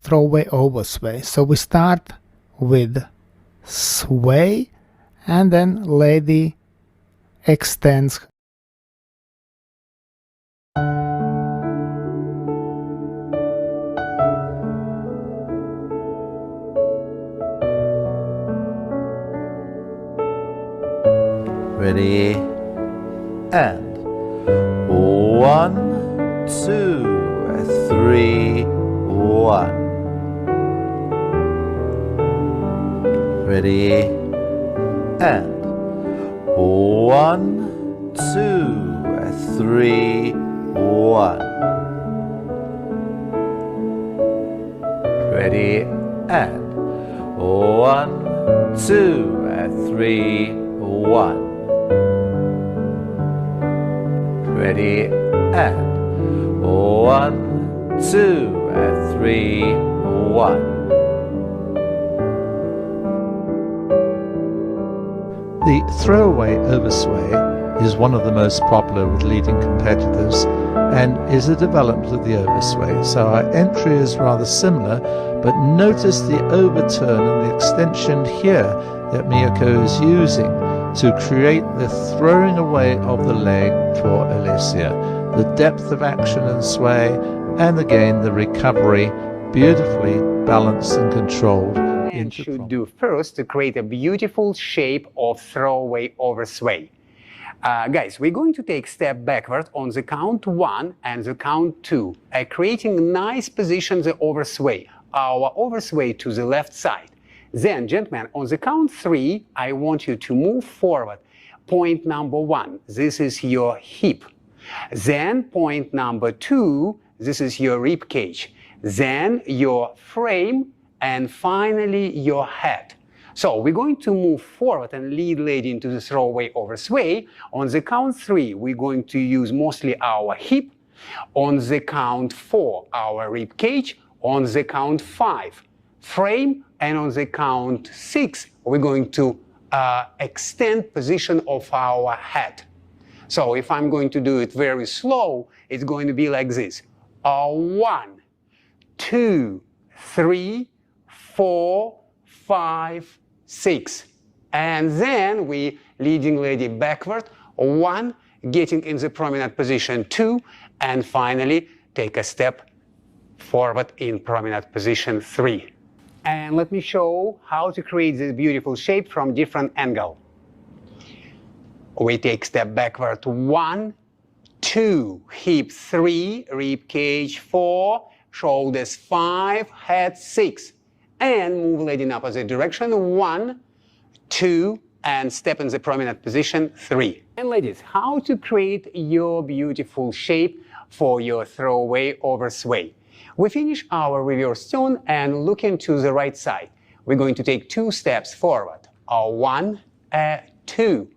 throwaway over sway. So we start with sway and then lady extends. Ready, and 1, 2, 3, 1. Ready, and 1, 2, 3, 1. Ready, and 1, 2, 3, 1. Ready, and 1, 2, 3, 1. The throwaway oversway is one of the most popular with leading competitors and is a development of the oversway. So our entry is rather similar, but notice the overturn and the extension here that Miyako is using to create the throwing away of the leg for Alicia. The depth of action and sway, and again the recovery, beautifully balanced and controlled. And should do first to create a beautiful shape of throwaway over sway. Guys, we're going to take step backward on the count 1 and the count 2, creating nice positions over sway, our oversway to the left side. Then, gentlemen, on the count 3, I want you to move forward. Point number 1, this is your hip. Then point number 2, this is your rib cage. Then your frame, and finally your head. So we're going to move forward and lead lady into the throwaway over sway. On the count 3, we're going to use mostly our hip. On the count 4, our rib cage. On the count 5, frame. And on the count 6, we're going to extend position of our head. So if I'm going to do it very slow, it's going to be like this. 1, 2, 3, 4, 5, 6. And then we leading lady backward. 1, getting in the prominent position. 2, and finally take a step forward in prominent position. 3. And let me show how to create this beautiful shape from different angle. We take step backward. 1, 2, hip 3, rib cage 4, shoulders 5, head 6. And move lady in opposite direction. 1, 2, and step in the prominent position. 3. And ladies, how to create your beautiful shape for your throwaway over sway. We finish our reverse turn and look into the right side. We're going to take 2 steps forward. 1, 2.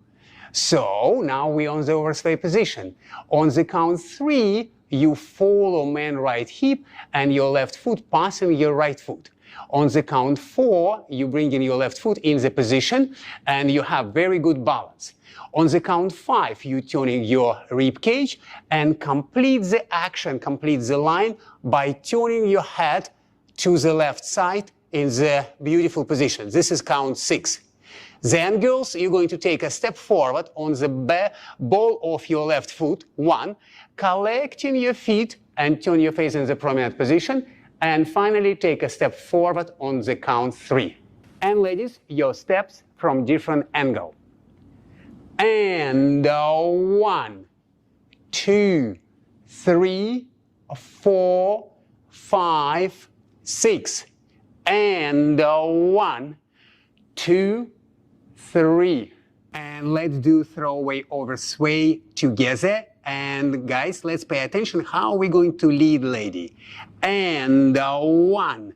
So now we're on the oversway position. On the count 3, you follow man right hip and your left foot passing your right foot. On the count 4, you bring in your left foot in the position and you have very good balance. On the count 5, you turning your rib cage and complete the action, complete the line by turning your head to the left side in the beautiful position. This is count 6. Then, girls, you're going to take a step forward on the ball of your left foot. 1, collecting your feet and turn your face in the prominent position. And finally, take a step forward on the count 3. And ladies, your steps from different angle. And 1, 2, 3, 4, 5, 6. And 1, 2, 3. And let's do throwaway over sway together. And guys, let's pay attention how we're going to lead lady. And 1,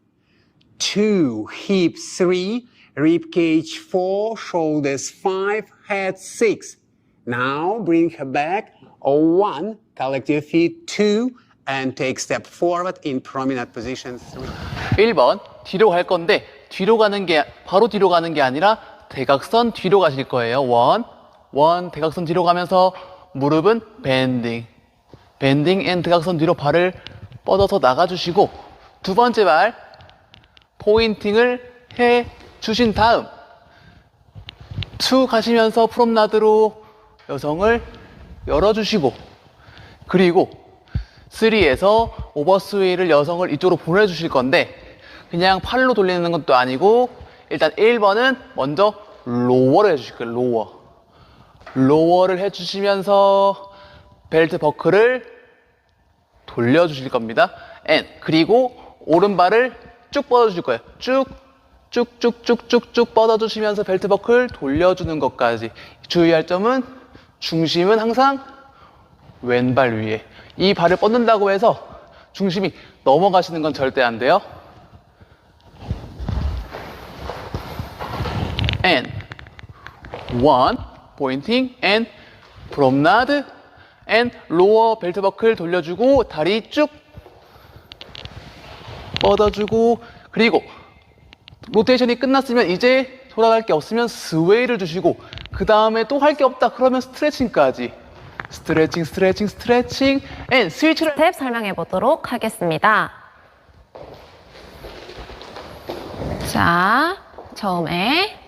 2, hip 3, rib cage 4, shoulders 5, head 6. Now bring her back. 1, collect your feet. 2, and take step forward in prominent position. 3. 1번, 뒤로 갈 건데 뒤로 가는 게 바로 뒤로 가는 게 아니라 대각선 뒤로 가실 거예요. 1, 대각선 뒤로 가면서 무릎은 밴딩 앤 대각선 뒤로 발을 뻗어서 나가주시고 두 번째 발 포인팅을 해 주신 다음 to 가시면서 프롬나드로 여성을 열어주시고, 그리고 3에서 오버스웨이를 여성을 이쪽으로 보내주실 건데 그냥 팔로 돌리는 것도 아니고 일단 1번은 먼저 로어를 해주실 거예요. 로어를 해주시면서 벨트 버클을 돌려주실 겁니다. and 그리고 오른발을 쭉 뻗어주실 거예요. 쭉쭉쭉쭉쭉 뻗어주시면서 벨트 버클 돌려주는 것까지. 주의할 점은 중심은 항상 왼발 위에. 이 발을 뻗는다고 해서 중심이 넘어가시는 건 절대 안 돼요. and one pointing and promenade and lower 벨트 버클 돌려주고 다리 쭉 뻗어주고, 그리고 로테이션이 끝났으면 이제 돌아갈 게 없으면 스웨이를 주시고, 그 다음에 또 할 게 없다 그러면 스트레칭까지. 스트레칭 and 스위치를 스텝 설명해 보도록 하겠습니다. 자, 처음에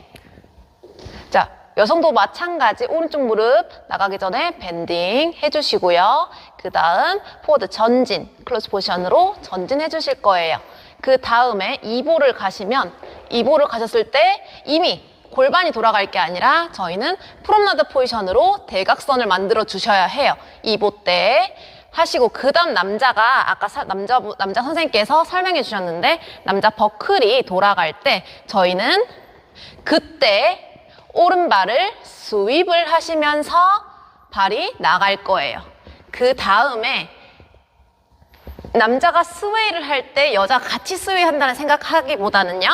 여성도 마찬가지 오른쪽 무릎 나가기 전에 밴딩 해주시고요. 그 다음 포워드 전진, 클로즈 포지션으로 전진해 주실 거예요. 그 다음에 2보를 가시면 2보를 가셨을 때 이미 골반이 돌아갈 게 아니라 저희는 프롬나드 포지션으로 대각선을 만들어 주셔야 해요. 2보 때 하시고, 그 다음 남자가 아까 남자 선생님께서 설명해 주셨는데 남자 버클이 돌아갈 때 저희는 그때 오른발을 스윕을 하시면서 발이 나갈 거예요. 그 다음에 남자가 스웨이를 할 때 여자가 같이 스웨이 한다는 생각하기보다는요,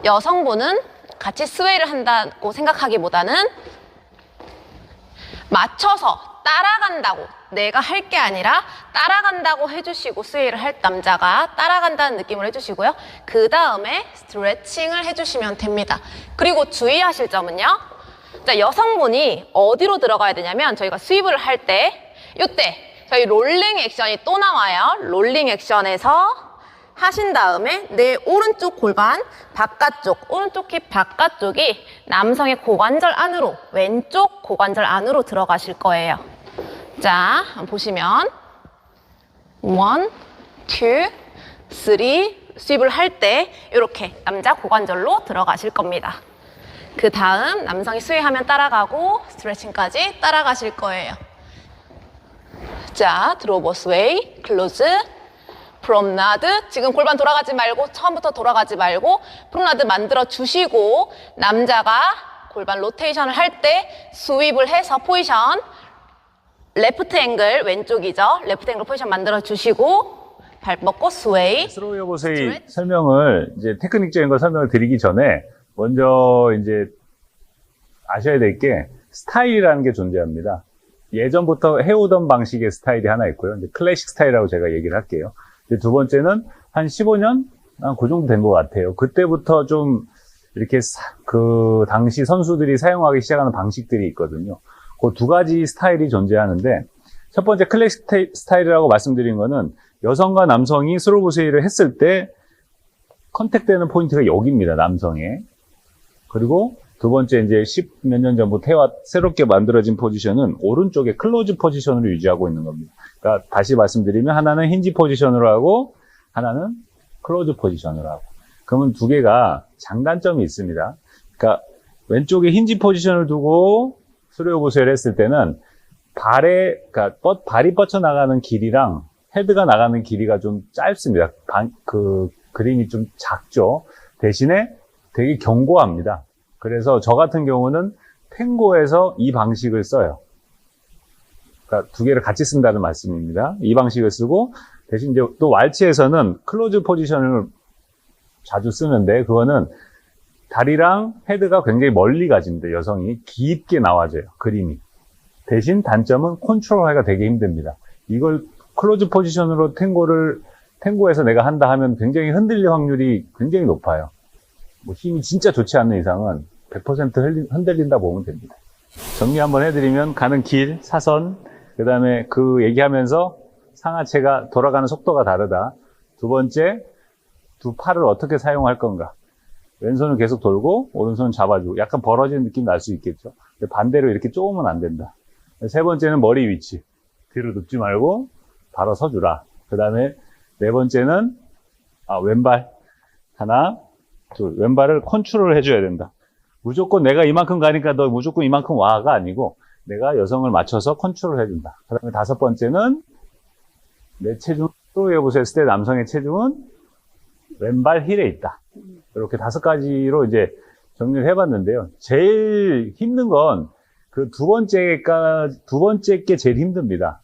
여성분은 같이 스웨이를 한다고 생각하기보다는 맞춰서 따라간다고, 내가 할 게 아니라 따라간다고 해주시고, 스웨이를 할 남자가 따라간다는 느낌을 해주시고요. 그 다음에 스트레칭을 해주시면 됩니다. 그리고 주의하실 점은요, 자, 여성분이 어디로 들어가야 되냐면 저희가 스윕을 할 때 이때 저희 롤링 액션이 또 나와요. 롤링 액션에서 하신 다음에 내 오른쪽 골반 바깥쪽, 오른쪽 힙 바깥쪽이 남성의 고관절 안으로, 왼쪽 고관절 안으로 들어가실 거예요. 자, 보시면 1, 2, 3 스윕을 할 때 이렇게 남자 고관절로 들어가실 겁니다. 그 다음 남성이 스웨이하면 따라가고 스트레칭까지 따라가실 거예요. 자, 드로버 스웨이, 클로즈, 프롬나드. 지금 골반 돌아가지 말고, 처음부터 돌아가지 말고 프롬나드 만들어 주시고, 남자가 골반 로테이션을 할 때 스윕을 해서 포지션 레프트 앵글, 왼쪽이죠. 레프트 앵글 포지션 만들어 주시고 발 뻗고 스웨이. 스로우 오버스웨이 설명을, 이제 테크닉적인 걸 설명을 드리기 전에 먼저 이제 아셔야 될 게 스타일이라는 게 존재합니다. 예전부터 해오던 방식의 스타일이 하나 있고요. 이제 클래식 스타일이라고 제가 얘기를 할게요. 두 번째는 한 15년? 그 정도 된 것 같아요. 그때부터 좀 이렇게 그 당시 선수들이 사용하기 시작하는 방식들이 있거든요. 그 두 가지 스타일이 존재하는데, 첫 번째 클래식 스타일이라고 말씀드린 거는 여성과 남성이 스로우 오버스웨이를 했을 때 컨택되는 포인트가 여기입니다, 남성의. 그리고 두 번째, 이제 10몇 년 전부터 새롭게 만들어진 포지션은 오른쪽에 클로즈 포지션으로 유지하고 있는 겁니다. 그러니까 다시 말씀드리면 하나는 힌지 포지션으로 하고 하나는 클로즈 포지션으로 하고. 그러면 두 개가 장단점이 있습니다. 그러니까 왼쪽에 힌지 포지션을 두고 스로우 오버스웨이를 했을 때는 그러니까 발이 뻗쳐나가는 길이랑 헤드가 나가는 길이가 좀 짧습니다. 그림이 좀 작죠. 대신에 되게 견고합니다. 그래서 저 같은 경우는 탱고에서 이 방식을 써요. 그러니까 두 개를 같이 쓴다는 말씀입니다. 이 방식을 쓰고, 대신 이제 또 왈츠에서는 클로즈 포지션을 자주 쓰는데, 그거는 다리랑 헤드가 굉장히 멀리 가집니다. 여성이 깊게 나와져요, 그림이. 대신 단점은 컨트롤하기가 되게 힘듭니다. 이걸 클로즈 포지션으로 탱고에서 내가 한다 하면 굉장히 흔들릴 확률이 굉장히 높아요. 뭐 힘이 진짜 좋지 않는 이상은 100% 흔들린다 보면 됩니다. 정리 한번 해드리면, 가는 길, 사선, 그 다음에 그 얘기하면서 상하체가 돌아가는 속도가 다르다. 두 번째, 두 팔을 어떻게 사용할 건가. 왼손은 계속 돌고 오른손은 잡아주고 약간 벌어지는 느낌 날 수 있겠죠. 근데 반대로 이렇게 쪼으면 안 된다. 세 번째는 머리 위치. 뒤로 눕지 말고 바로 서주라. 그 다음에 네 번째는 왼발 하나 둘 왼발을 컨트롤 해줘야 된다. 무조건 내가 이만큼 가니까 너 무조건 이만큼 와가 아니고 내가 여성을 맞춰서 컨트롤 해준다. 그 다음에 다섯 번째는 내 체중 또 해보셨을 때 남성의 체중은 왼발 힐에 있다. 이렇게 다섯 가지로 이제 정리를 해봤는데요. 제일 힘든 건 그 두 번째 게 제일 힘듭니다.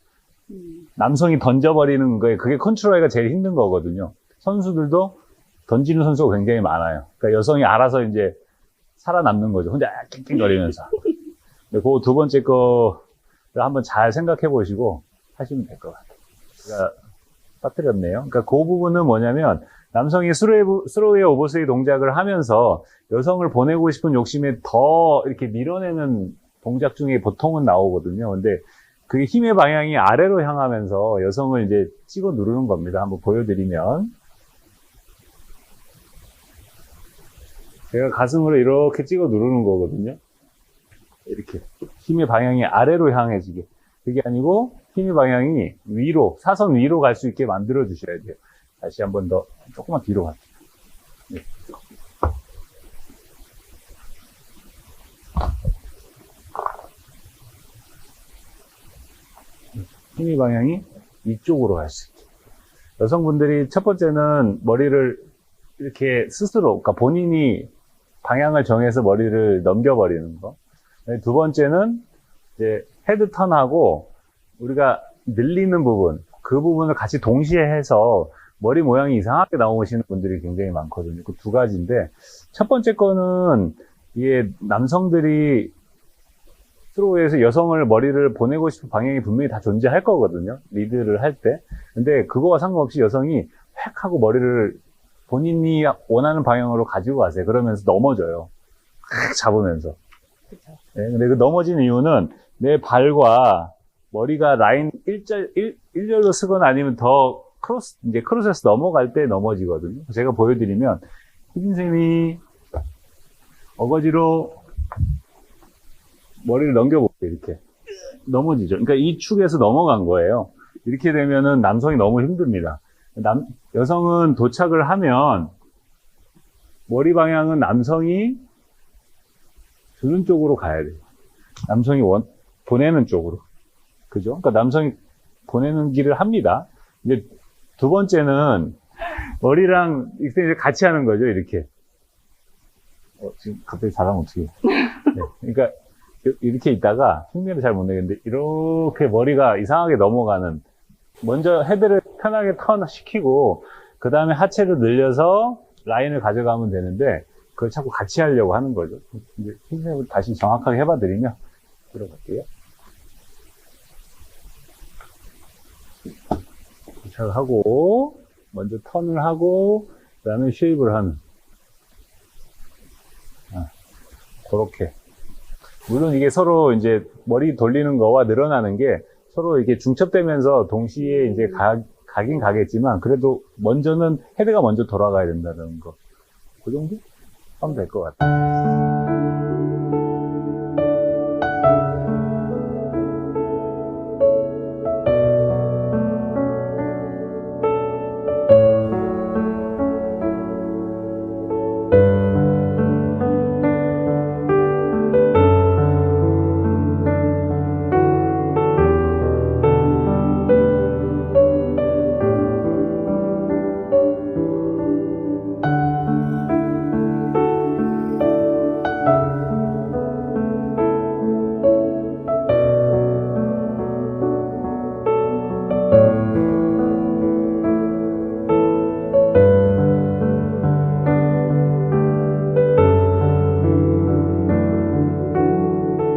남성이 던져버리는 거에 그게 컨트롤하기가 제일 힘든 거거든요. 선수들도 던지는 선수가 굉장히 많아요. 그러니까 여성이 알아서 이제 살아남는 거죠. 혼자 낑낑거리면서. 그 두 번째 거를 한번 잘 생각해 보시고 하시면 될 것 같아요. 제가 빠뜨렸네요. 그러니까 그 부분은 뭐냐면 남성이 스로우의 오버스웨이 동작을 하면서 여성을 보내고 싶은 욕심에 더 이렇게 밀어내는 동작 중에 보통은 나오거든요. 근데 그 힘의 방향이 아래로 향하면서 여성을 이제 찍어 누르는 겁니다. 한번 보여드리면. 제가 가슴으로 이렇게 찍어 누르는 거거든요. 이렇게. 힘의 방향이 아래로 향해지게. 그게 아니고 힘의 방향이 위로, 사선 위로 갈 수 있게 만들어 주셔야 돼요. 다시 한 번 더, 조금만 뒤로 갈게요. 네. 힘의 방향이 이쪽으로 갈 수 있게. 여성분들이 첫 번째는 머리를 이렇게 스스로, 그러니까 본인이 방향을 정해서 머리를 넘겨버리는 거. 두 번째는 이제 헤드 턴하고 우리가 늘리는 부분, 그 부분을 같이 동시에 해서 머리 모양이 이상하게 나오시는 분들이 굉장히 많거든요. 그 두 가지인데, 첫 번째 거는 이게 남성들이 스로우에서 여성을 머리를 보내고 싶은 방향이 분명히 다 존재할 거거든요. 리드를 할 때. 근데 그거와 상관없이 여성이 획 하고 머리를 본인이 원하는 방향으로 가지고 가세요. 그러면서 넘어져요. 획 잡으면서. 네, 근데 그 넘어진 이유는 내 발과 머리가 라인 일렬로 쓰거나 아니면 더 크로스에서 넘어갈 때 넘어지거든요. 제가 보여드리면, 희진쌤이 어거지로 머리를 넘겨볼게요. 이렇게. 넘어지죠. 그러니까 이 축에서 넘어간 거예요. 이렇게 되면은 남성이 너무 힘듭니다. 여성은 도착을 하면 머리 방향은 남성이 주는 쪽으로 가야 돼요. 남성이 보내는 쪽으로. 그죠? 그러니까 남성이 보내는 길을 합니다. 이제 두 번째는 머리랑 이제 같이 하는 거죠. 이렇게. 지금 갑자기 잘하면 어떻게 해요? 네. 그러니까 이렇게 있다가 흉내를 잘 못 내겠는데 이렇게 머리가 이상하게 넘어가는, 먼저 헤드를 편하게 턴시키고 그 다음에 하체를 늘려서 라인을 가져가면 되는데 그걸 자꾸 같이 하려고 하는 거죠. 이제 흉내를 다시 정확하게 해봐드리면 들어갈게요. 도착을 하고 먼저 턴을 하고 그 다음에 쉐입을 하는, 그렇게. 물론 이게 서로 이제 머리 돌리는 거와 늘어나는 게 서로 이렇게 중첩되면서 동시에 이제 가긴 가겠지만 그래도 먼저는 헤드가 먼저 돌아가야 된다는 거. 그 정도 하면 될 것 같아요.